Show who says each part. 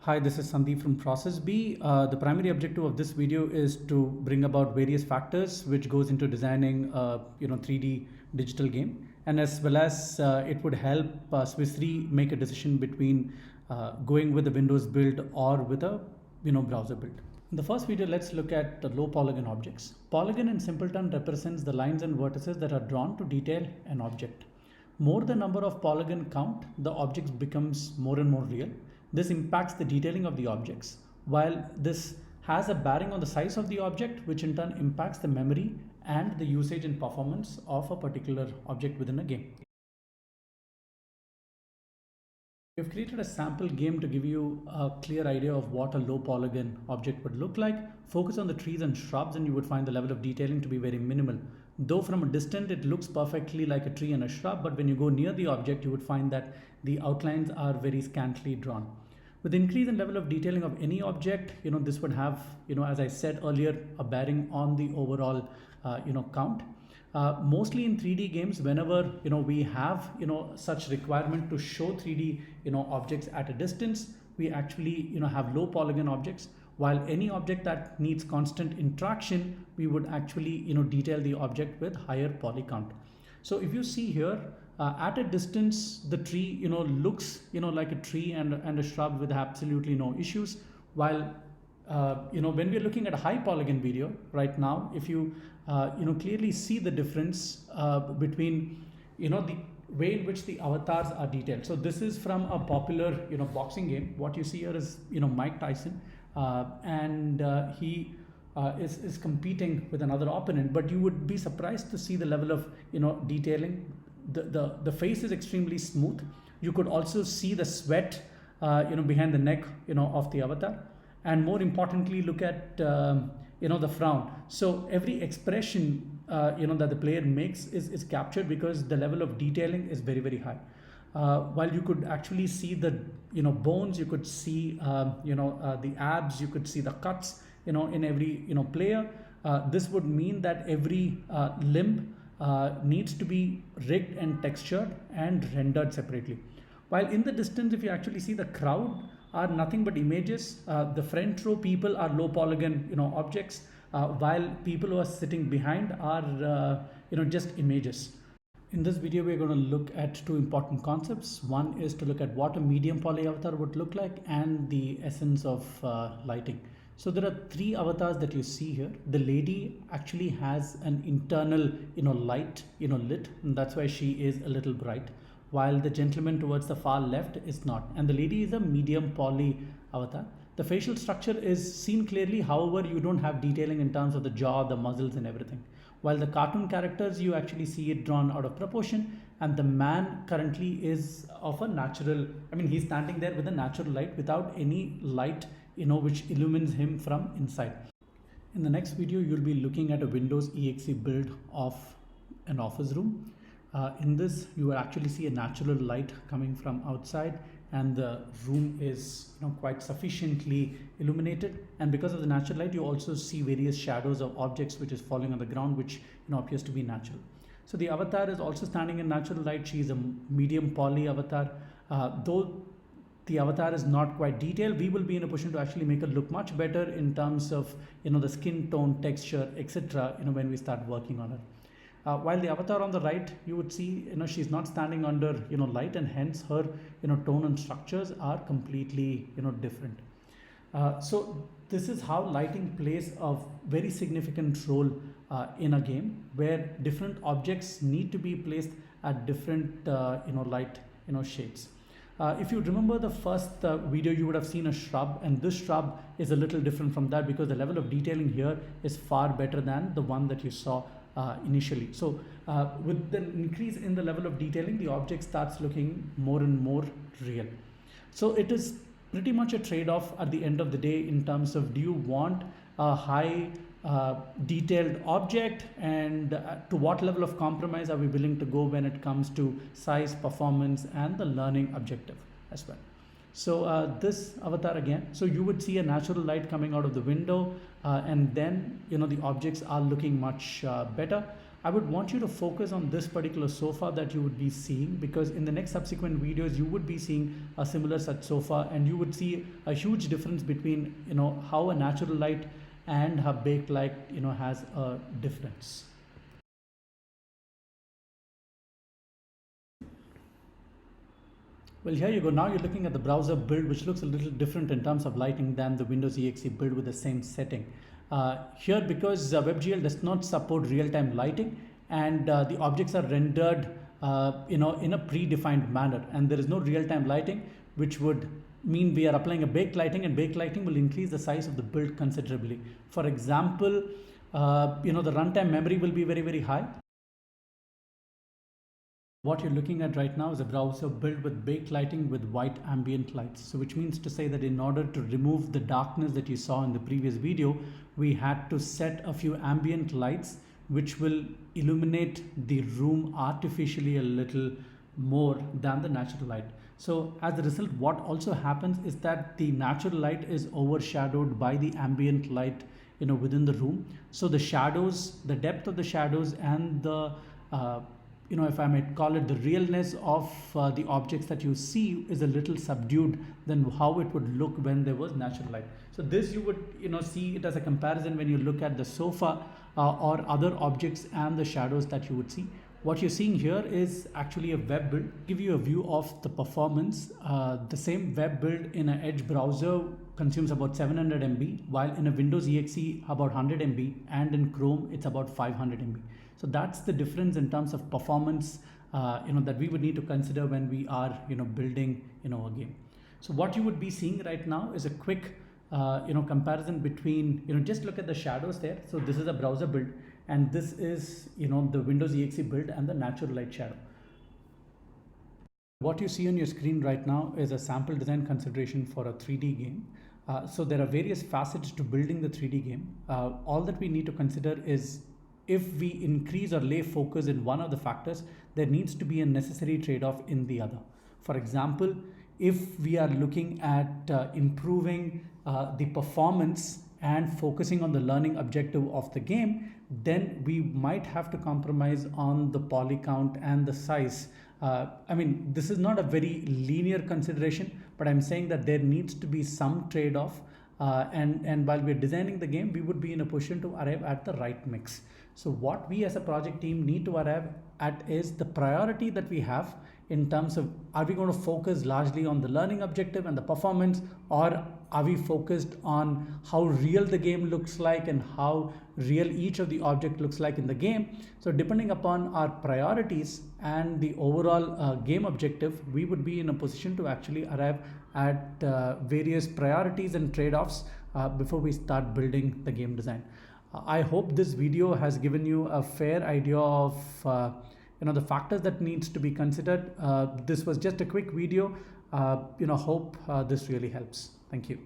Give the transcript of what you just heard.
Speaker 1: Hi, this is Sandeep from Process B. The primary objective of this video is to bring about various factors which goes into designing a 3D digital game, and as well as it would help Swiss Re make a decision between going with a Windows build or with a browser build. In the first video, let's look at the low polygon objects. Polygon in simpleton represents the lines and vertices that are drawn to detail an object. More the number of polygon count, the objects becomes more and more real. This impacts the detailing of the objects, while this has a bearing on the size of the object, which in turn impacts the memory and the usage and performance of a particular object within a game. We've created a sample game to give you a clear idea of what a low polygon object would look like. Focus on the trees and shrubs and you would find the level of detailing to be very minimal. Though from a distance it looks perfectly like a tree and a shrub, but when you go near the object you would find that the outlines are very scantily drawn. With increase in level of detailing of any object, this would have, as I said earlier, a bearing on the overall, count. Mostly in 3D games, whenever we have such requirement to show 3D objects at a distance, we actually have low polygon objects. While any object that needs constant interaction, we would actually detail the object with higher poly count. So if you see here, at a distance, the tree looks like a tree and a shrub with absolutely no issues. While when we're looking at a high polygon video right now, if you clearly see the difference between the way in which the avatars are detailed. So this is from a popular boxing game. What you see here is Mike Tyson, and he is competing with another opponent, but you would be surprised to see the level of detailing. The face is extremely smooth. You could also see the sweat behind the neck of the avatar, and more importantly look at the frown. So every expression that the player makes is captured because the level of detailing is very, very high. While you could actually see the bones, you could see the abs, you could see the cuts in every player. This would mean that every limb needs to be rigged and textured and rendered separately. While in the distance, if you actually see, the crowd are nothing but images. The front row people are low polygon objects, while people who are sitting behind are just images. In this video, we're going to look at two important concepts. One is to look at what a medium poly avatar would look like and the essence of lighting. So there are three avatars that you see here. The lady actually has an internal light lit, and that's why she is a little bright, while the gentleman towards the far left is not. And the lady is a medium poly avatar. The facial structure is seen clearly, however you don't have detailing in terms of the jaw, the muscles and everything. While the cartoon characters, you actually see it drawn out of proportion, and the man currently is of a natural, he's standing there with a natural light without any light which illumines him from inside. In the next video, you'll be looking at a Windows exe build of an office room. In this, you will actually see a natural light coming from outside, and the room is quite sufficiently illuminated, and because of the natural light you also see various shadows of objects which is falling on the ground, which appears to be natural. So the avatar is also standing in natural light. She is a medium poly avatar. Though the avatar is not quite detailed, we will be in a position to actually make it look much better in terms of the skin tone, texture, etc. when we start working on it. While the avatar on the right, you would see she's not standing under light, and hence her tone and structures are completely different. So this is how lighting plays a very significant role in a game, where different objects need to be placed at different light shades. If you remember the first video, you would have seen a shrub, and this shrub is a little different from that because the level of detailing here is far better than the one that you saw initially. So with the increase in the level of detailing, the object starts looking more and more real. So it is pretty much a trade-off at the end of the day in terms of, do you want a high detailed object, and to what level of compromise are we willing to go when it comes to size, performance and the learning objective as well. So this avatar again, so you would see a natural light coming out of the window, and then the objects are looking much better. I would want you to focus on this particular sofa that you would be seeing, because in the next subsequent videos you would be seeing a similar such sofa, and you would see a huge difference between how a natural light and a baked light has a difference. Well, here you go. Now you're looking at the browser build, which looks a little different in terms of lighting than the Windows EXE build with the same setting. Here, because WebGL does not support real-time lighting, and the objects are rendered in a predefined manner, and there is no real-time lighting, which would mean we are applying a baked lighting, and baked lighting will increase the size of the build considerably. For example, the runtime memory will be very, very high. What you're looking at right now is a browser built with baked lighting with white ambient lights. So which means to say that in order to remove the darkness that you saw in the previous video, we had to set a few ambient lights which will illuminate the room artificially a little more than the natural light. So as a result, what also happens is that the natural light is overshadowed by the ambient light within the room. So the shadows, the depth of the shadows, and the if I might call it, the realness of the objects that you see is a little subdued than how it would look when there was natural light. So this you would see it as a comparison when you look at the sofa or other objects and the shadows that you would see. What you're seeing here is actually a web build. Give you a view of the performance. The same web build in an Edge browser consumes about 700 MB, while in a Windows EXE about 100 MB, and in Chrome it's about 500 MB. So that's the difference in terms of performance that we would need to consider when we are building a game. So what you would be seeing right now is a quick comparison between just look at the shadows there. So this is a browser build, and this is the Windows EXE build and the natural light shadow. What you see on your screen right now is a sample design consideration for a 3D game. So there are various facets to building the 3D game. All that we need to consider is, if we increase or lay focus in one of the factors, there needs to be a necessary trade-off in the other. For example, if we are looking at improving the performance and focusing on the learning objective of the game, then we might have to compromise on the poly count and the size. I mean, this is not a very linear consideration, but I'm saying that there needs to be some trade-off. And while we're designing the game, we would be in a position to arrive at the right mix. So what we as a project team need to arrive at is the priority that we have in terms of, are we going to focus largely on the learning objective and the performance, or are we focused on how real the game looks like and how real each of the object looks like in the game? So depending upon our priorities and the overall game objective, we would be in a position to actually arrive at various priorities and trade-offs before we start building the game design. I hope this video has given you a fair idea of the factors that needs to be considered. This was just a quick video. Hope this really helps. Thank you.